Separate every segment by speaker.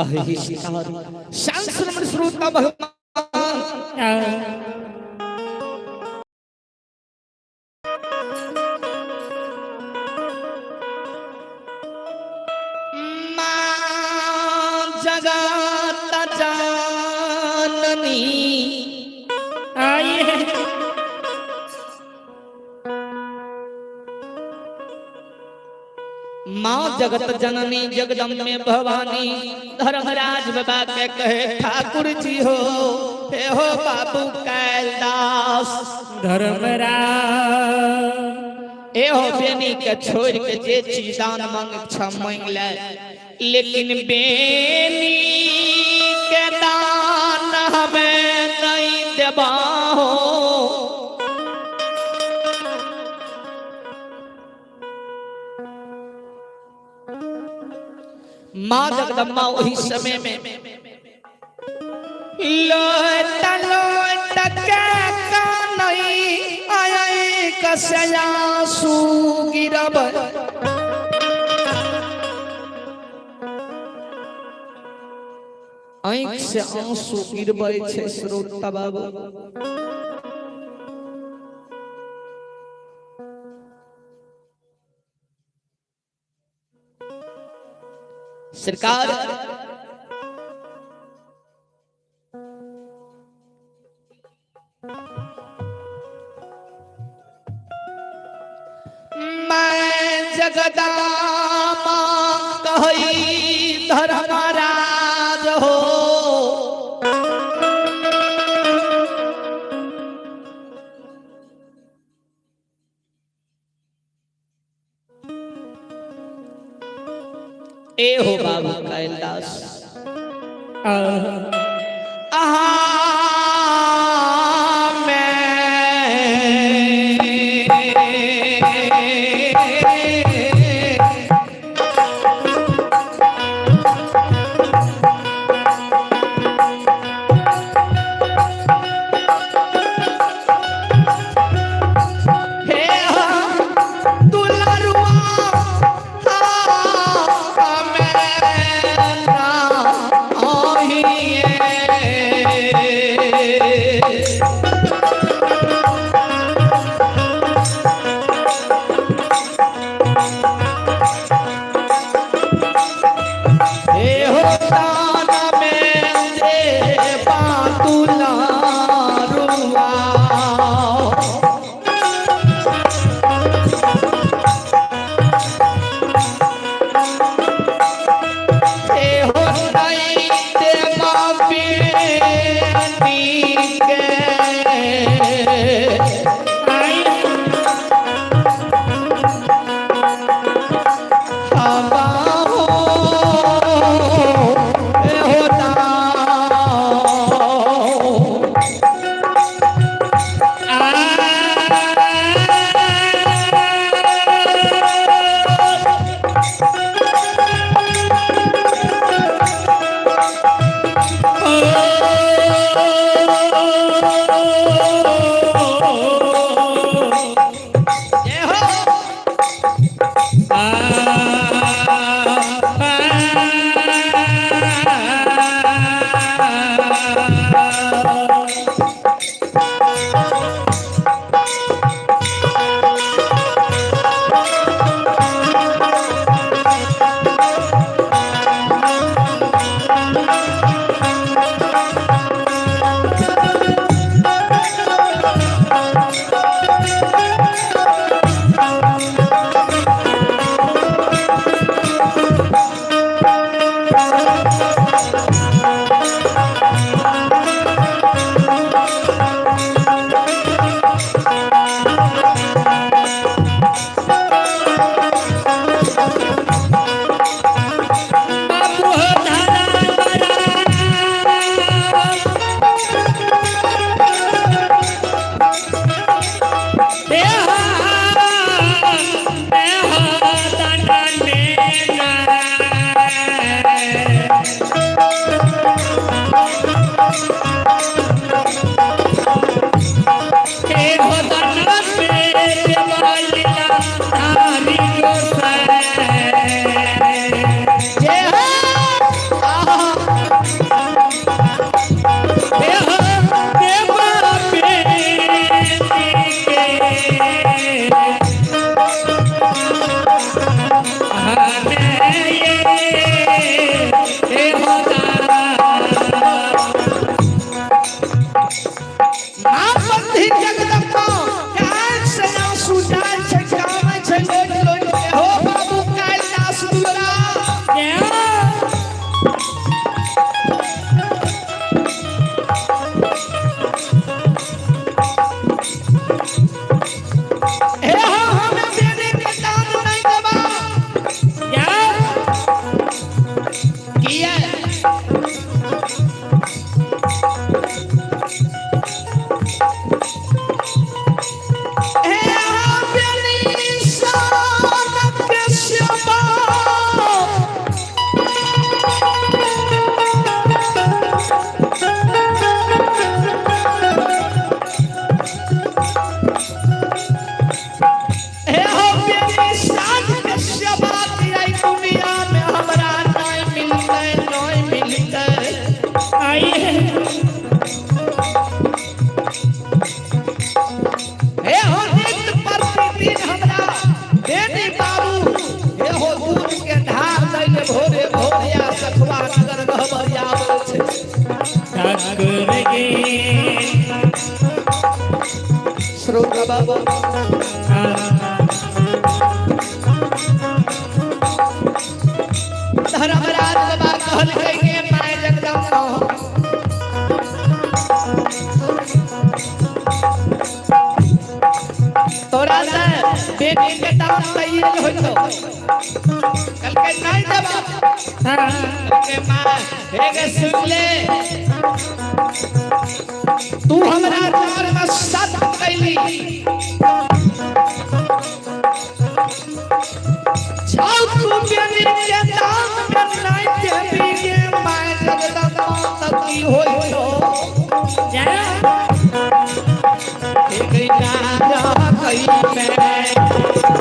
Speaker 1: अहिष्कार शांत श्रोता भगवान जगत जननी आइए माँ जगत जननी जगदम्बे भवानी धर्मराज बाबा के कहे ठाकुर जी हो हे हो बाबू कैलाश धर्मराज ए हो बेनी के छोड़ के जे चीज दान मांग ले लेकिन बेनी के दान हमें नहीं देबा हो माँ जगदम्बा वही समय में लोट के कानई आए कसया सुगिरब आँख से आंसू गिरबै छे श्रोता बाबू सरकार मैं जगदामा कही धर्मराज हो ए हो बाबा कैलाश बेटी के दान तैयार हो तो कल के नहीं देबा कल के मां हेगे सुन ले तू हमरा द्वार में सत कैली जाओ तू बेटी के दान में नहीं देबी के मां जगदम्बा तक की होई तो जा एक नारा कई में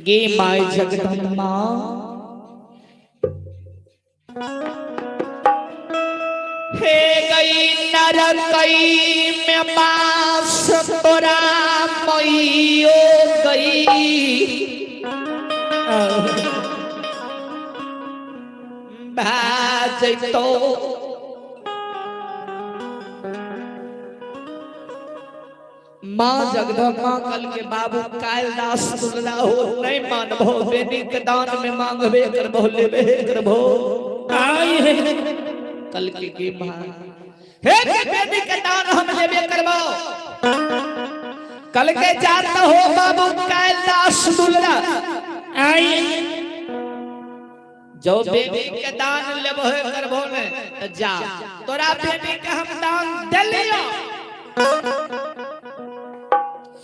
Speaker 1: गे माय जगदम्बा हे गई नरकई में बास तोरा मैयो गई भाज तो माँ जगदम्बा कल के बाबू कालिदास तुलना हो नहीं मानबो बेटी के दान में मांगबे करबो लेबे करबो आई है कल के माँ हे बेटी के दान हम लेबे करबो कल के जात हो बाबू कालिदास तुलना आई जो बेटी के दान लेबो करबो ने जा तोरा बेटी के हम दान देलियो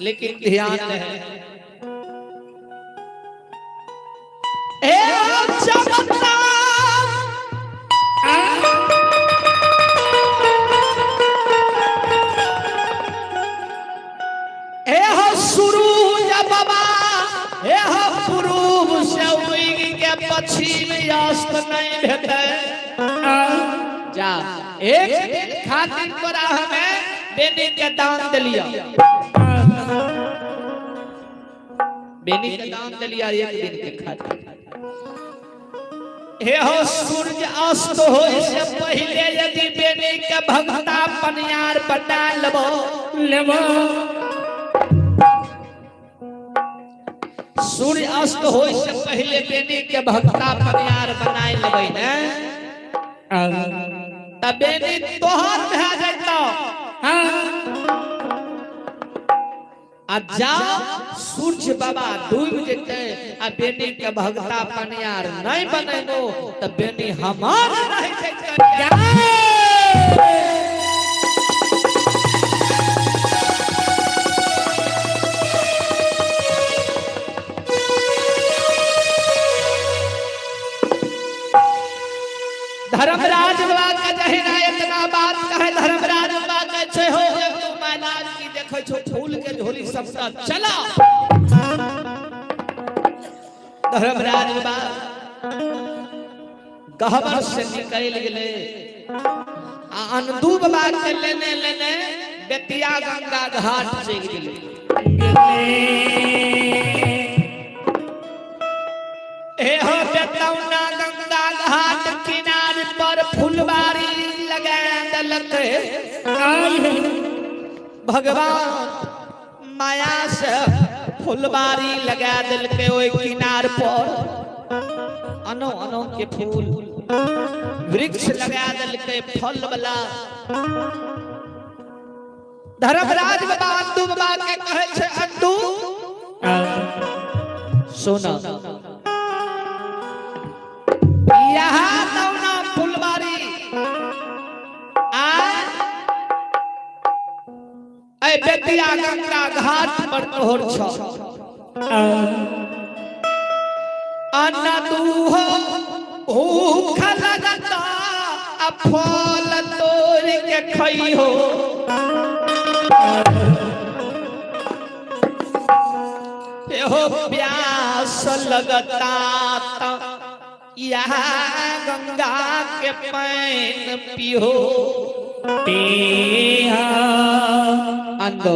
Speaker 1: लेकिन ध्यान है ए चमत्कार ए हो सूरज बाबा ए हो पूर्व से उग के पश्चिम अस्त नहीं भेटे जा एक खातिर तोरा हमें बेटी के दान दिलिया बेनी के दान दिलिया एक दिन के खातिर हे हो सूर्य अस्त हो से पहले यदि बेनी के भक्ता पनियार बना लेबो सूर्य अस्त हो से पहले बेनी के भक्ता पनियार बनाए लेबै ने तब बेनी तोहर भए जैतौ आ जाओ सूर्य बाबा डूब जेते आ बेनी के भक्ता पनियार नहीं बनेबो त बेनी हमार नहीं जेते धर्मराज बाबा के जहिना इतना बात कहे धर्मराज बाबा के छै हो महाराज की देखै छो फूल के झोली सबटा चला धर्मराज बाबा गहबर से निकल गेले आ अनदू बाबा के लेने लेने बेतिया गंगा घाट चल गेले ए हो बेतौना गंगा घाट किनारे पर फुलबारी लगा देलकै भगवान माया से फुलबारी लगा देलकै ओई किनार पर अनो अनो के फूल वृक्ष लगा देलकै फल वाला धर्मराज बाबा अंडू बाबा के कहै छै अंडू सोना यहाँ दौना फुलबारी आ बेतिया गंगा घाट पर तोहर छ अन्ना दूहो भूख लगता आ फल तोड़ के खई हो हो प्यास लगता यहाँ गंगा के पानी पियो अंदो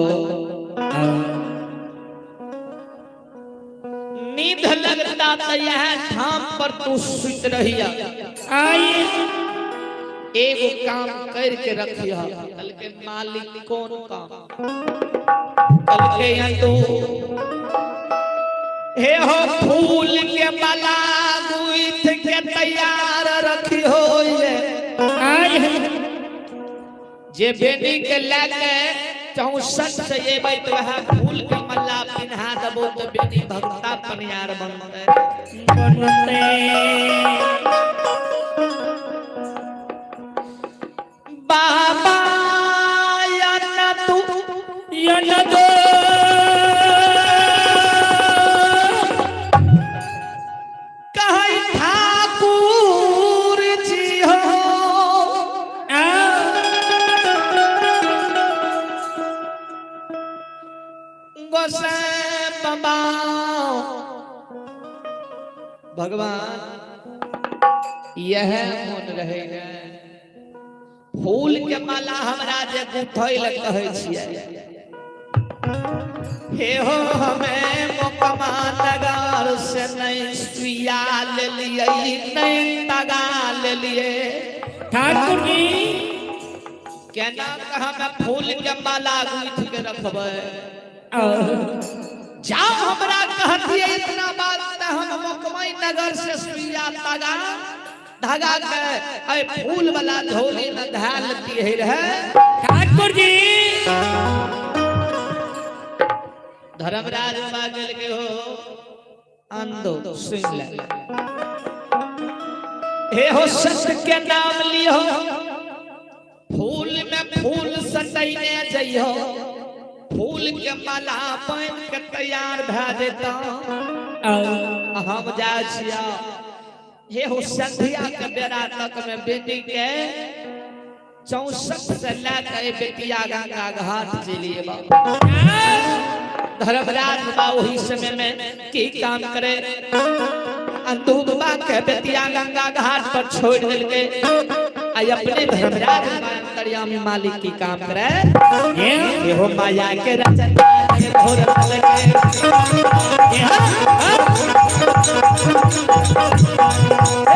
Speaker 1: नींद लगता तो यह धाम पर तू सुत रहिया एगो काम करके रखिया कल के मालिक कौन काम कल के अंदो हे हो फूल के माला गुइथ के तैयार रखी हो जे बेनी के लेके 64 से एबै तो वह फूल के माला पिन्हा देबो तो बेनी भक्ता पनियार बनते बाबा या दो भगवान यह मन रहेगा फूल के माला हमरा जे गुथैल कहै छियै हे हो हमें मोकमा नगर से नहीं सुइया ले लिए नहीं तगा ले लिए ठाकुर जी केना हम फूल के माला गुथ के रखबै जाओ हमरा कहतिए इतना बात त हम मोकमाई नगर से सुइया तगा धागा के ए फूल वाला झोली में धाल लेती है रहे ठाकुर जी धर्मराज पागल के हो अंदो सुन ले हे हो सत्य के नाम लियो फूल में फूल सटैने जइयो फूल के माला बन के तैयार भए जेता हम जा छिया हे हो संध्या के बेरा तक में बेटी के 64 से लेकर बेतिया गंगा घाट चलिए धर्मराज बाबा वही समय में की काम करे अंधु बाबा के बेतिया गंगा घाट पर छोड़ दिल के आई अपने धर्मराज अंतर्यामी मालिक की काम करे ये हो माया के रचना घोर चल के ये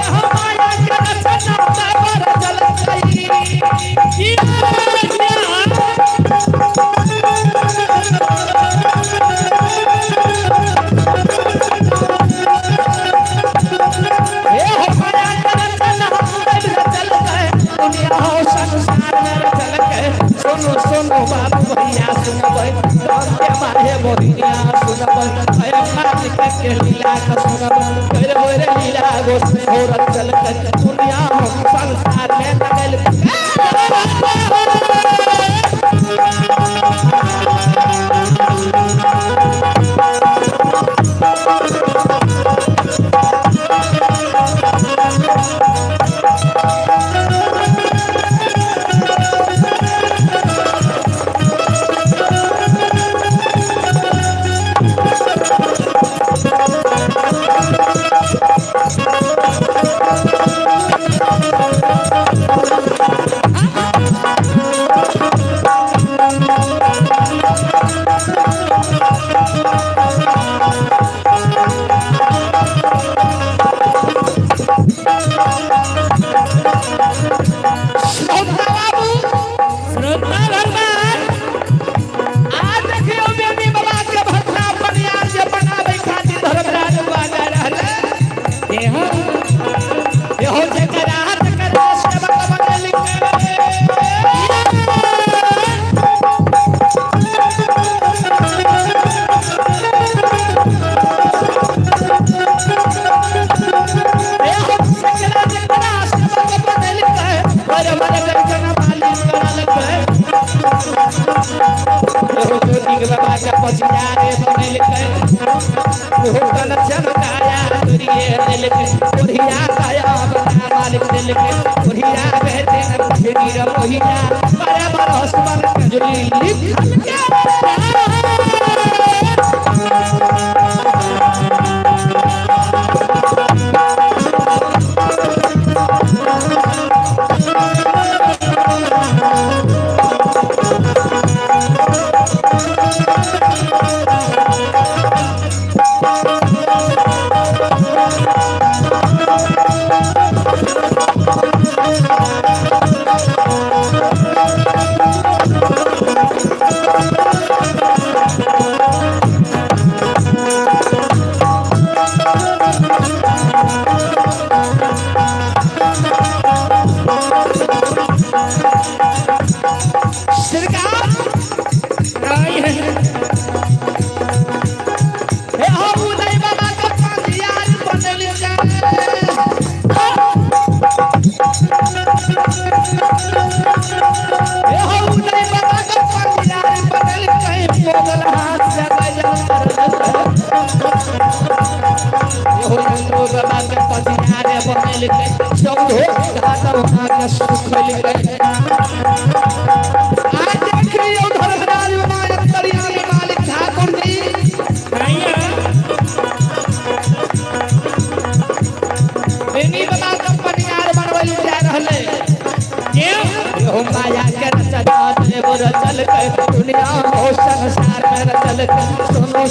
Speaker 1: हो माया के रचना घोर चल गई सुनो बाबू भैया सुनबै के मारे मोहिया सुनबै अरे मालिक के लीला का सुनबै रे रे लीला गो और चल कर दुनिया हम संसार में लगल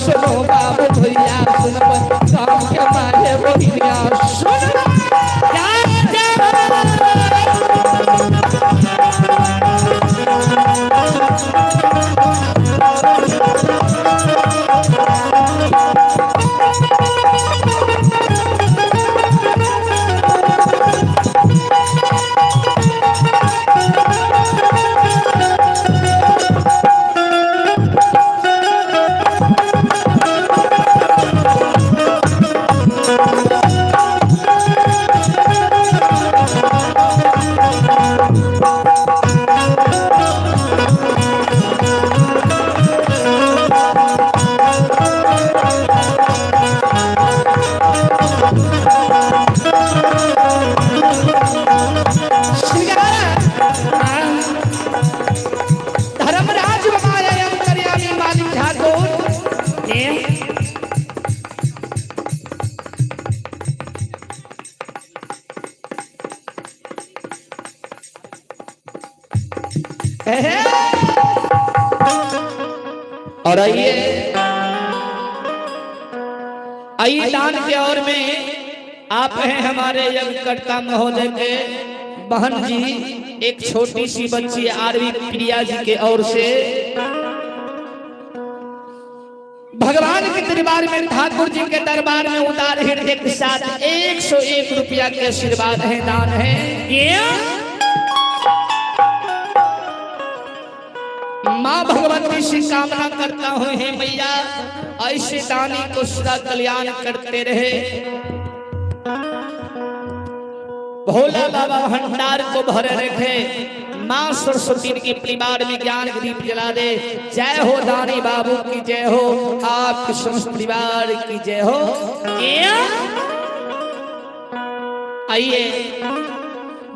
Speaker 1: सुनो बाबू भैया सुनबै काम के मारे मोहिया सुन और आइए आइए दान के ओर में आप हैं हमारे यज्ञकर्ता महोदय के बहन जी, एक छोटी सी बच्ची आरवी प्रिया जी के ओर से भगवान के दरबार में, ठाकुर जी के दरबार में उतार हृदय के साथ 101 रुपया के आशीर्वाद है, दान है। माँ भगवती से कामना करता हूँ, हे मैया ऐसे दानी को सदा कल्याण करते रहे, भोला बाबा भंडार को भरे रखे, माँ सरस्वती के परिवार में ज्ञान दीप जला दे। जय हो दानी बाबू की जय हो, आपके समस्त परिवार की जय हो। आइए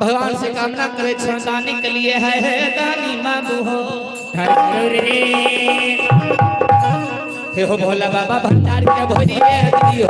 Speaker 1: भगवान से कामना करे, दानी के लिए है दानी बाबू हो हे हो भोला बाबा भंडार के भोरी दी हो।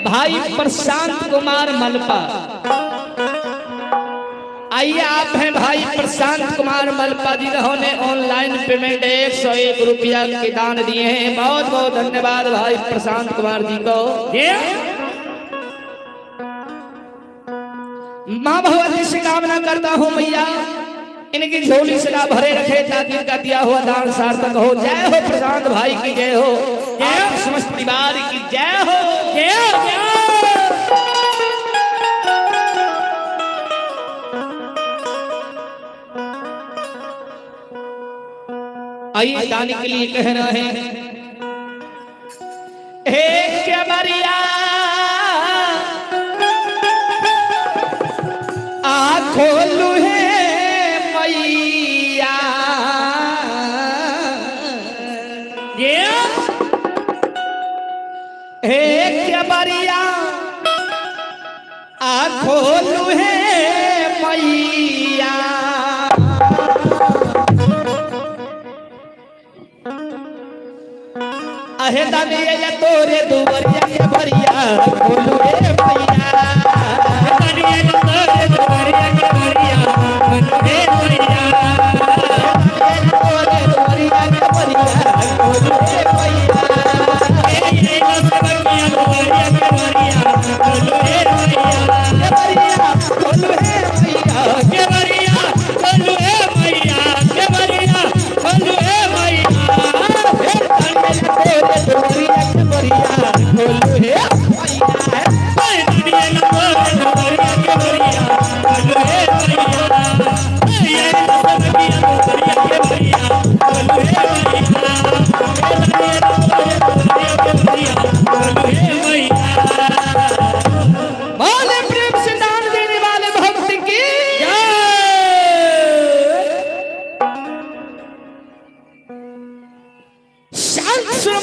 Speaker 1: भाई प्रशांत कुमार मलपा। आइए आप हैं भाई प्रशांत कुमार मलपा जी, जिन्होंने ऑनलाइन पेमेंट 101 रुपया के दान दिए हैं। बहुत बहुत धन्यवाद भाई प्रशांत कुमार जी को। माँ भगवती से कामना करता हूँ मैया इनकी झोली सदा भरे रखे, ताकि इनका दिया हुआ दान सार्थक हो। जय हो प्रशांत भाई की जय हो, समस्त परिवार की जय हो, जय हो, जय हो। आइए दानी के लिए कह रहे हैं, हे बरिया खोलू है मैया, हे बरिया खोलू है मैया, अहे दानिया तोरे दुबरिया के बरिया खोलू है मैया, दानिया तोरे दुबरिया के बरिया खोलू है मैया,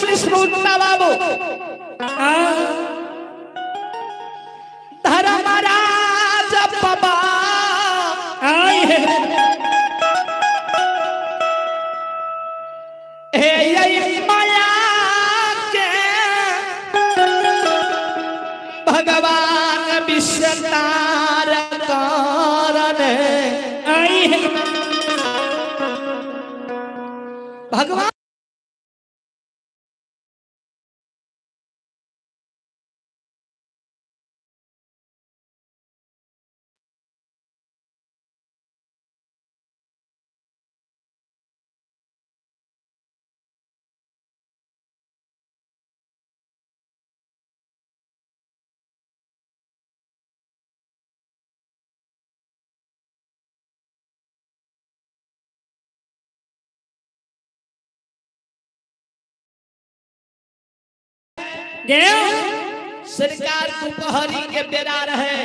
Speaker 1: शिरोमणि श्रोता बाबू धर्मराज बाबा आए हे माया के भगवान विश्वतार कारण आई भगवान सरकार दोपहरी के बेरा रहे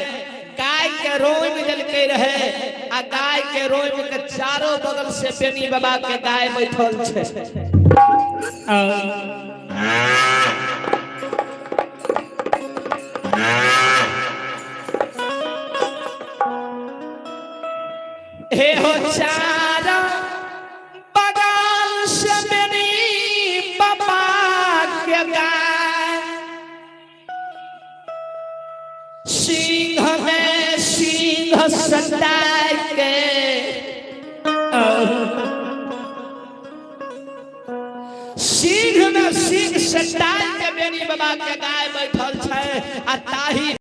Speaker 1: गाय के रोई में जल के रहे आ गाय के रोई में के चारों बगल से बेनी बाबा के गाय बैठल छे हे हो चारा बगल से बेनी बाबा के गाय सिंह में सिंह सटाए के सिंह में सिंह सटाए के बेनी बाबा के गाय बैठल छे आ ताही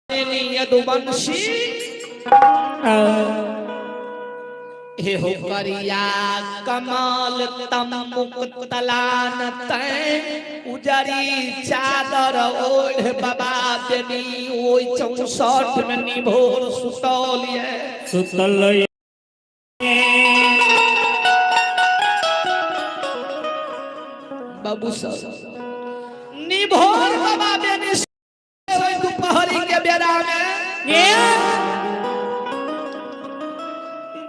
Speaker 1: बेनी यदुवंशी हे हो करिया कमाल तमुक तलान तै उजरी चादर ओढ़ बाबा बेनी ओई 64 में निभोर सुतल बाबू सब निभोर बाबा बेनी ओई दोपहरी के बेरा में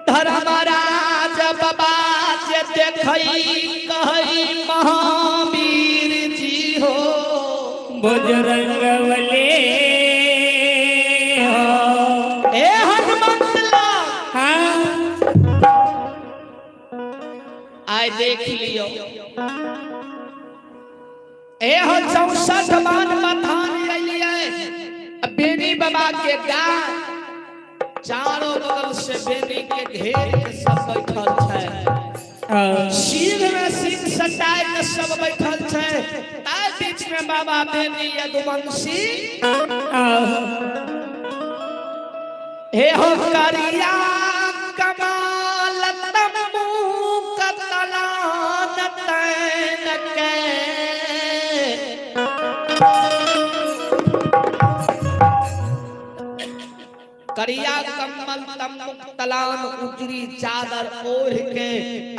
Speaker 1: धर्मराज बाबा जे देखई कहई महावीर जी हो बजरंगबली हो ए हनुमंत लोग आए देख लियो ए हो 64 मान बथान रहिए बेनी बाबा के गाय चारों बगल से बेनी के घेर के सब बैठल छे सिंह में सिंह सटाए के सब बैठल छे तार बीच में बाबा बेनी यदुवंशी हे हो करिया कमाल तमुक तलान तैन के करिया कम्मल तमुक तलान उजरी चादर ओढ़ के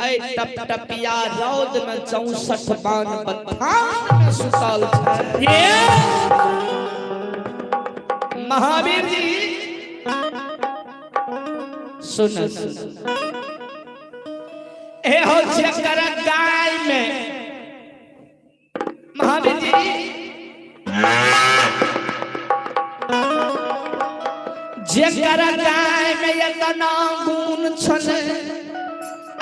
Speaker 1: ऐ टप टपिया रौद में 64 बान बथान में सुतल छे महावीर जी सुन ए हो जकर गाय में महावीर जी जेकर गाय में इतना गुण छले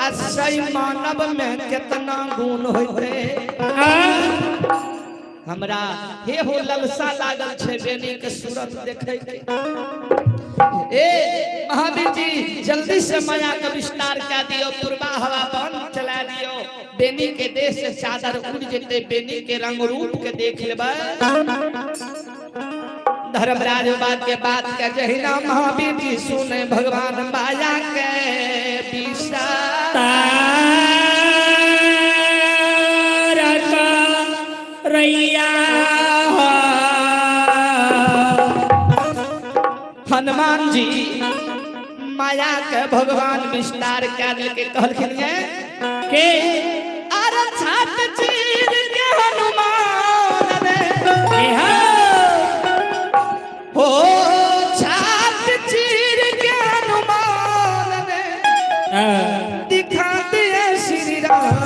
Speaker 1: असई मानव में कितना गुण होते हमरा हे हो ललसा लागल छे बेनी के सूरत देखे के ए महावीर जी जल्दी से माया का विस्तार कर दियो पूर्वा हवा बंद चला दियो बेनी के देश से चादर उड़ जते बेनी के रंग रूप के देख लेबे धर्मराज बात के बात का जहिना महावीर जी सुने भगवान माया के विस्तार रैया हनुमान जी माया के भगवान विस्तार कर के कहलखिन के अरे छात चीर के हनुमान ने हो छात चीर के हनुमान ने दिखा दिए श्री राम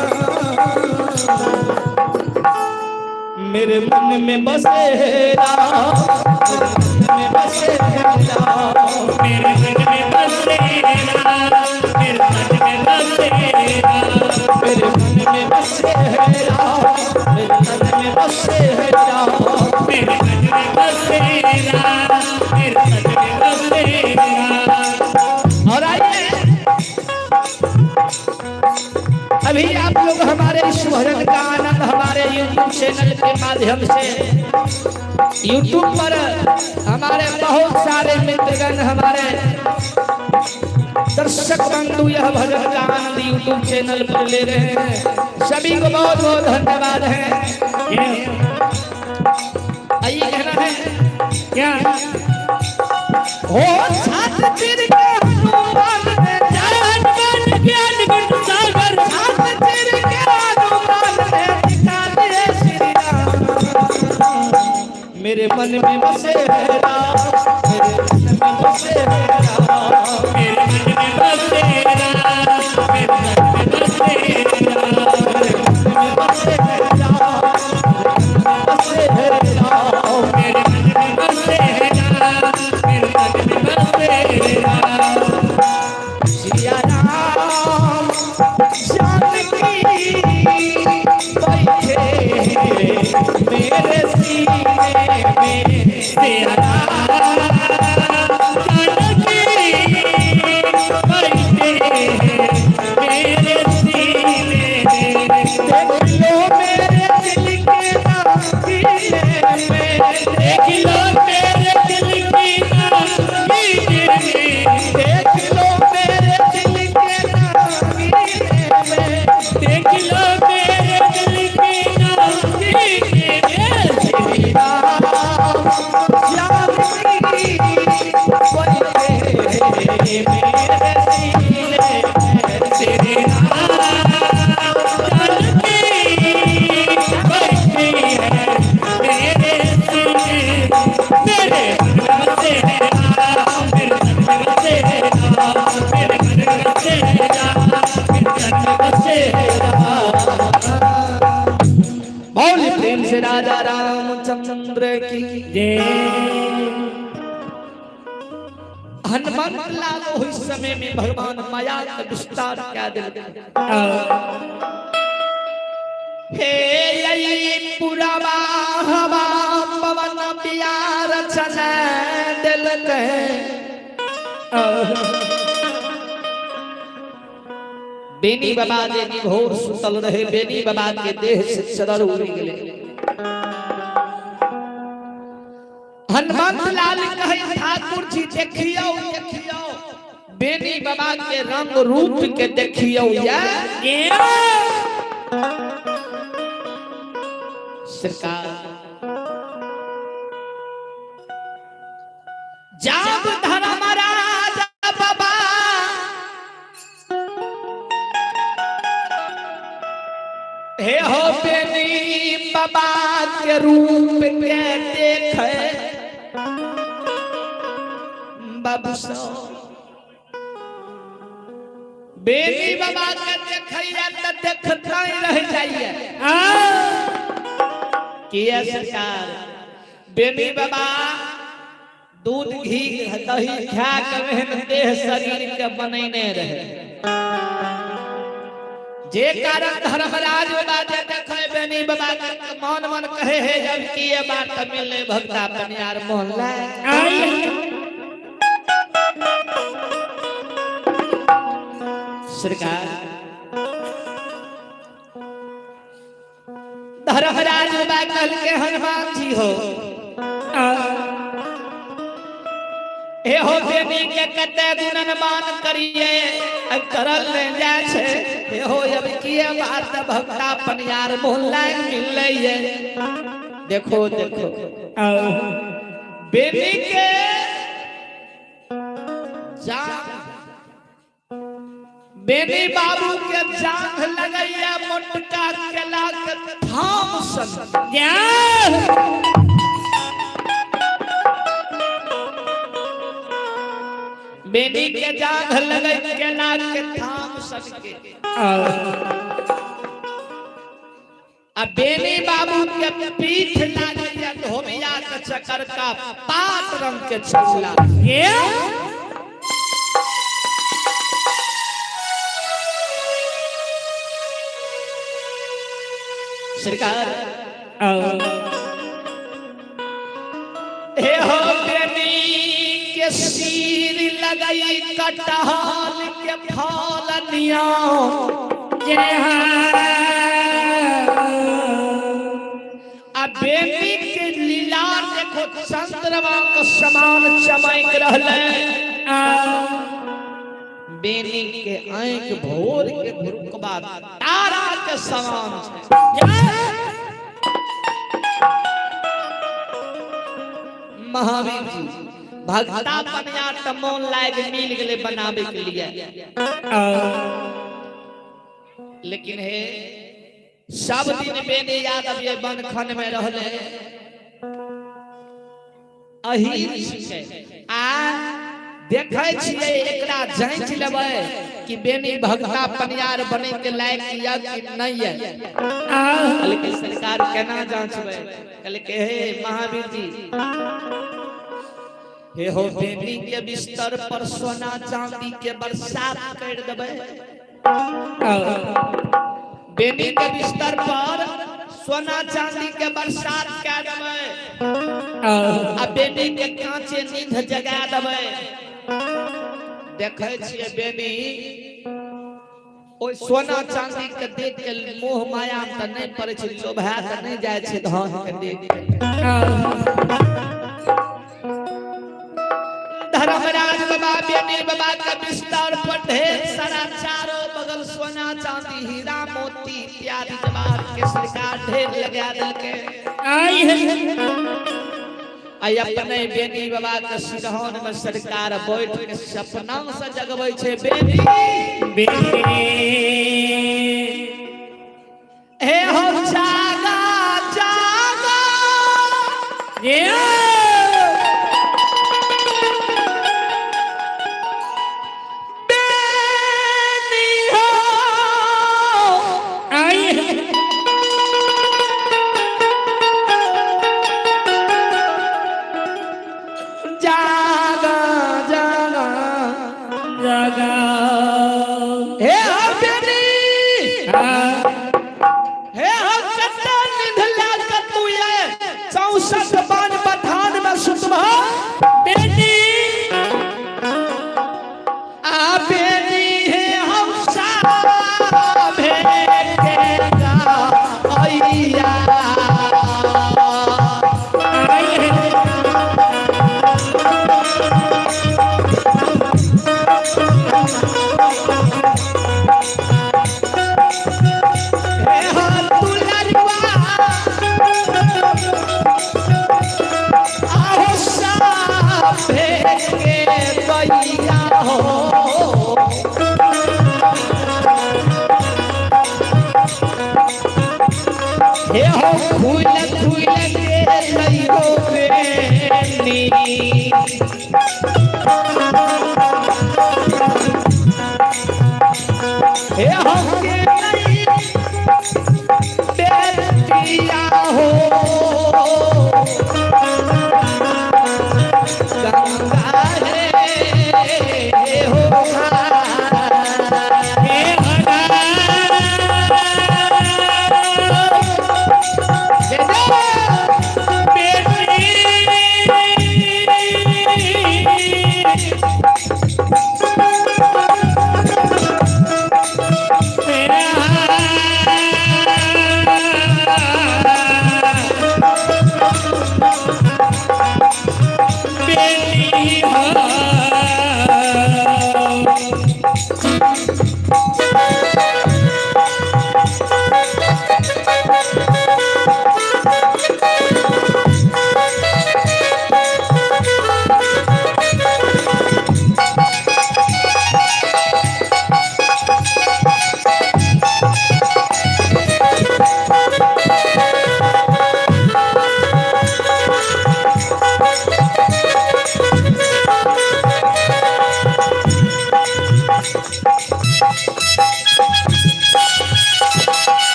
Speaker 1: मेरे मन में बसे राम, में बसे राम,
Speaker 2: मेरे मन में बसे राम, मेरे मन में बसे राम,
Speaker 1: मेरे मन में बसे राम, मेरे मन में बसे राम,
Speaker 2: मेरे मन में बसे राम, मेरे मन में बसे राम।
Speaker 1: और आइए अभी आप लोग हमारे इस भजन का आनंद हमारे YouTube चैनल के माध्यम से YouTube पर हमारे बहुत सारे मित्रगण हमारे दर्शक बंधु यह भजन का आनंद YouTube चैनल पर ले रहे हैं। सभी को बहुत बहुत धन्यवाद है। आइए कहना है
Speaker 2: क्या
Speaker 1: हो छात्र तीर के हनुमान ने
Speaker 2: जान मन ज्ञान गुण सागर,
Speaker 1: छात्र तीर के हनुमान ने दिखा दिए श्री राम। मेरे मन में बसे राम, मेरे मन में बसे राम,
Speaker 2: मेरे मन में बसे राम, मेरे मन में बसे राम,
Speaker 1: मेरे मन में बसे राम, बसे राम।
Speaker 2: मेरे मन में बसे राम, मेरे मन में बसे राम।
Speaker 1: सिया राम जानकी बैठे मेरे सीने में,
Speaker 2: तेरा जानकी बैठे मेरे सीने में।
Speaker 1: देख लो मेरे दिल के नागीने में,
Speaker 2: देख लो मेरे दिल की नागीने में,
Speaker 1: देख लो मेरे दिल के नागीने में,
Speaker 2: देख लो मेरे दिल की नागीने में।
Speaker 1: श्री राम जानकी बैठे मेरे सीने में,
Speaker 2: तेरे नाम जानकी बैठी है मेरे सीने में। मेरे मन में बसे राम, मेरे मन में बसे राम, मेरे मन में बसे राम, मेरे मन में बसे राम।
Speaker 1: बोल प्रेम से राजा रामचंद्र की।
Speaker 2: जय।
Speaker 1: हनुमंत लाल उस समय में भगवान माया का विस्तार क्या दिल। हे यही पुरवा हवा पवन प्यार छने दिल के, बेनी बाबा जे घोर सुतल रहे, बेनी बाबा के देह से चदर उड़ गेले। हनुमंत लाल कहे ठाकुर जी देखियो देखियो, बेनी बाबा के रंग रूप के देखियो या सरकार। जब धर्मराज बाबा हे हो बेनी बाबा के रूप के देखे बाबू सो, बेनी बाबा के देखिए तो देखता ही रह जाइए। किया सरकार बेनी बाबा दूध घी दही खा के मेहनत देह शरीर के बनैने रहे, जे कारण धर्मराज बाबा जे देखे बेनी बाबा के मन मन कहे है जब किए बात मिले भक्ता पनियार मोहल्ला। सरकार धर्मराज बाबा कल के हनुमान जी हो, हे हो बेनी के कते गुणनमान करिए करल ले जाय छे। हे हो अब किए बात भक्ता पनियार मोहल्ला मिले ये। देखो देखो बेनी के जान, बेनी बाबू के जांघ लगैया मोटका केला के थाम सन। बेनी के जांघ लगै केला के थाम सन के अब बेनी बाबू के पीठ लागिया धोबिया के चक्कर का पात रंग के छुला
Speaker 2: ये
Speaker 1: सरकार हे हो बेनी के सिर लगाई कटहल के फलनिया
Speaker 2: जय
Speaker 1: आ बेनी के लीला देखो चंद्रमा के समान चमक रहले बेनी के आंख भोर के भुरकबा तारा के समान छै महावीर जी भक्ता पनिया त मन लाग मिल गेले बनावे के लिए लेकिन हे सब दिन बेनी यादव ये बनखन में रहले अहीर छै आ देखे छियै एकरा जांच लेबै कि बेनी भक्ता पनियार बने के लायक या कि नहीं है लेकिन सरकार केना जांचबै कहले के हे महावीर जी हे हो बेनी के बिस्तर पर सोना चांदी के बरसात कर देबै बेनी के बिस्तर पर सोना चांदी के बरसात कर देबै आ बेनी के कांचे नींद जगा देबै देखे छियै बेनी ओइ सोना चांदी के देख के मोह माया त नहीं पड़े छै लोभा त नहीं जाय छै धन के देख धर्मराज बाबा बेनी बाबा के बिस्तर पर ढेर सारा चारों बगल सोना चांदी हीरा मोती इत्यादि जवाहर के सरकार ढेर लगा देलके
Speaker 2: आई है
Speaker 1: आई अपने बेनी बाबा के सिरहन में सरकार बैठ के सपना से जगबै छै बेनी
Speaker 2: बेनी
Speaker 1: हे हो जागा जागा
Speaker 2: ये
Speaker 1: बेनी हो
Speaker 2: आई है
Speaker 1: जागा जागा
Speaker 2: जगा
Speaker 1: हे हो बेनी हे हो कत्ता नींद लाग तू ये 64 बान बथान में सुतबा
Speaker 2: बेनी
Speaker 1: आ बेनी हे हम सा भेटेगा अइया
Speaker 2: आई है
Speaker 1: हे हो दुलरवा आओ सा भेटेगा अइया हो हे हो खुल खुल के लइयो बेनी हे हो के नहीं बेटिया हो गंगा रे हो
Speaker 2: हे भगा बेनी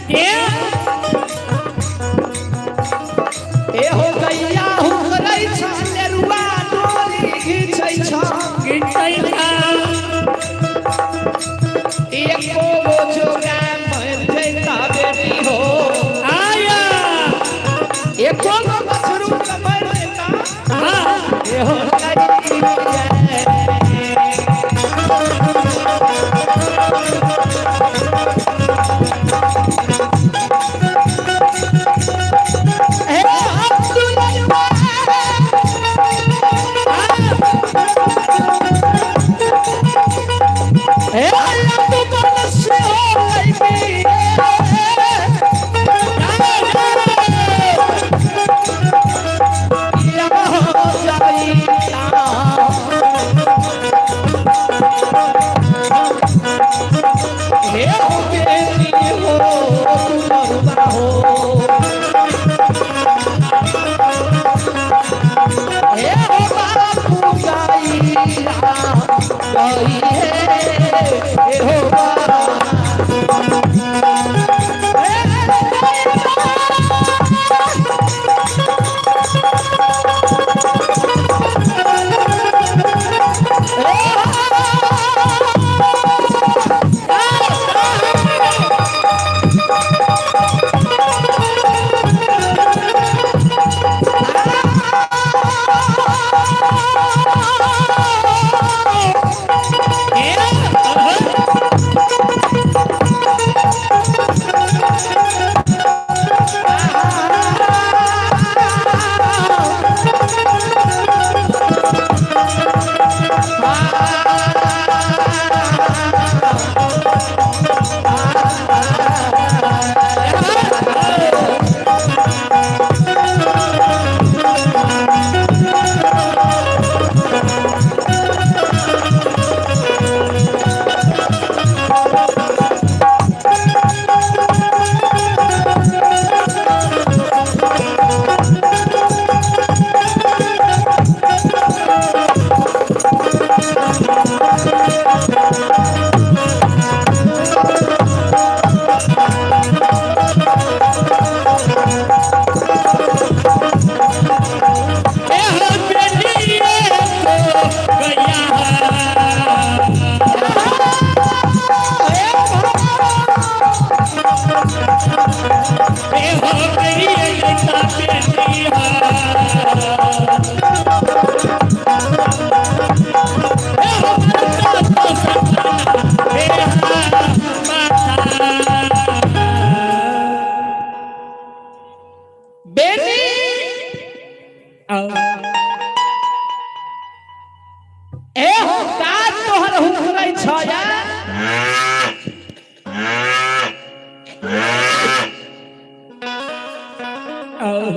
Speaker 1: ए हो गैया हुकरै छ नेरुआ डोरी घिचै छ एको गो जोगा मर जैता बेटी हो एको गो बछरू मर जैता ए हो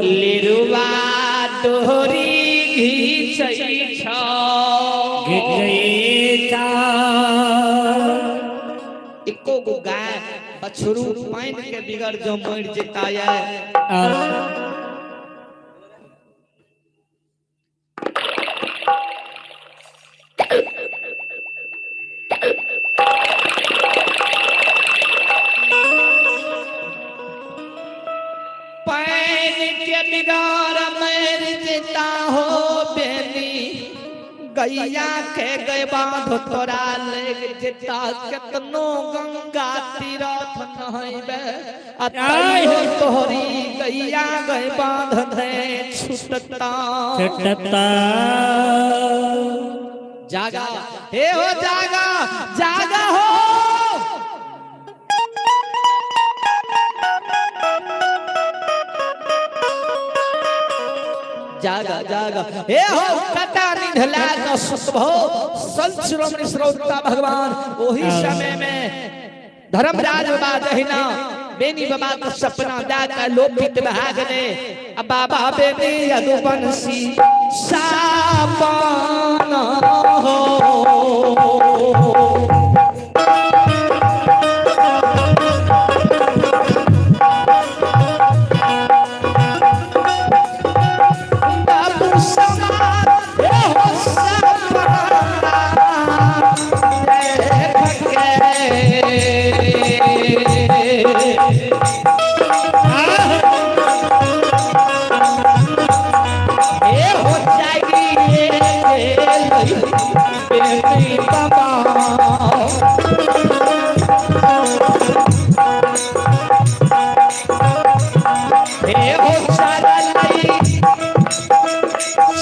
Speaker 1: लिरुआ तोहरी घिचै छ एको गो गाय बछरू पाइन के बिगड़ जो मर जेता है बिगाड़ मर जेता हो बेनी गैया के गए बांध तोरा ले जेता केतनो गंगा तीरथ नहैबे अतै हो तोहरी गैया गए बांध दे छुटता जागा हे हो जागा जागा हो जागा जागा हे हो कटा निधला का सुतभो संत शिरोमणि श्रोता भगवान वही समय में धर्मराज बाबा जहिना बेनी बाबा का सपना दाका लोपित भाग ने अब बाबा बेनी यदुवंशी सापन हो हे हो सारा लाई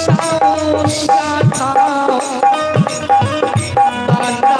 Speaker 1: साओ साथा बाता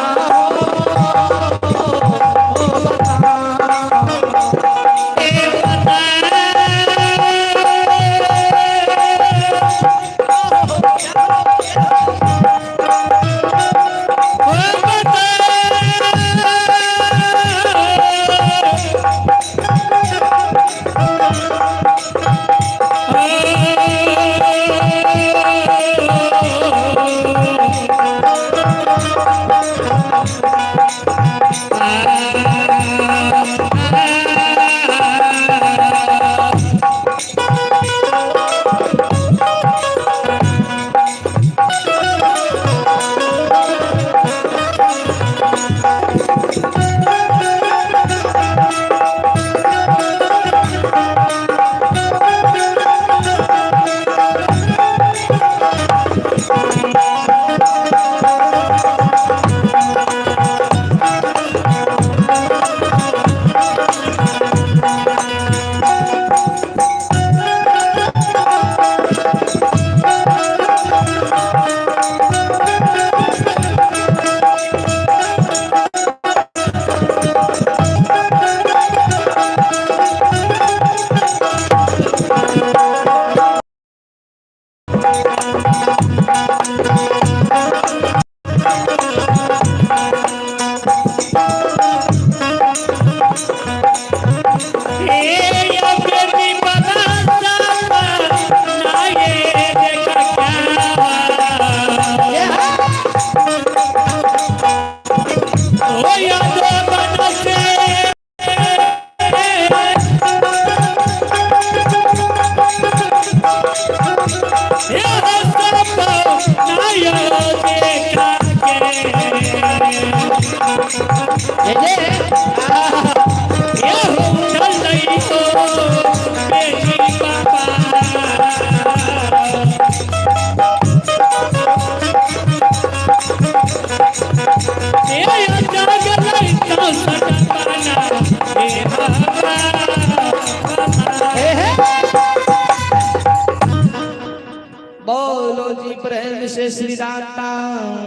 Speaker 1: बोलो जी प्रेम से श्री दाता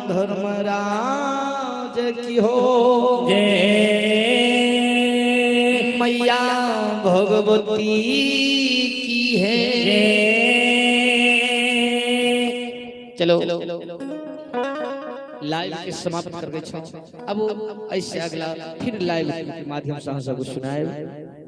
Speaker 1: धर्मराज की हो
Speaker 2: जय
Speaker 1: मैया भगवती की है। चलो लाइव के समाप्त कर दे छो। अब ऐसे अगला फिर लाइव के माध्यम से हम सब सुनाए।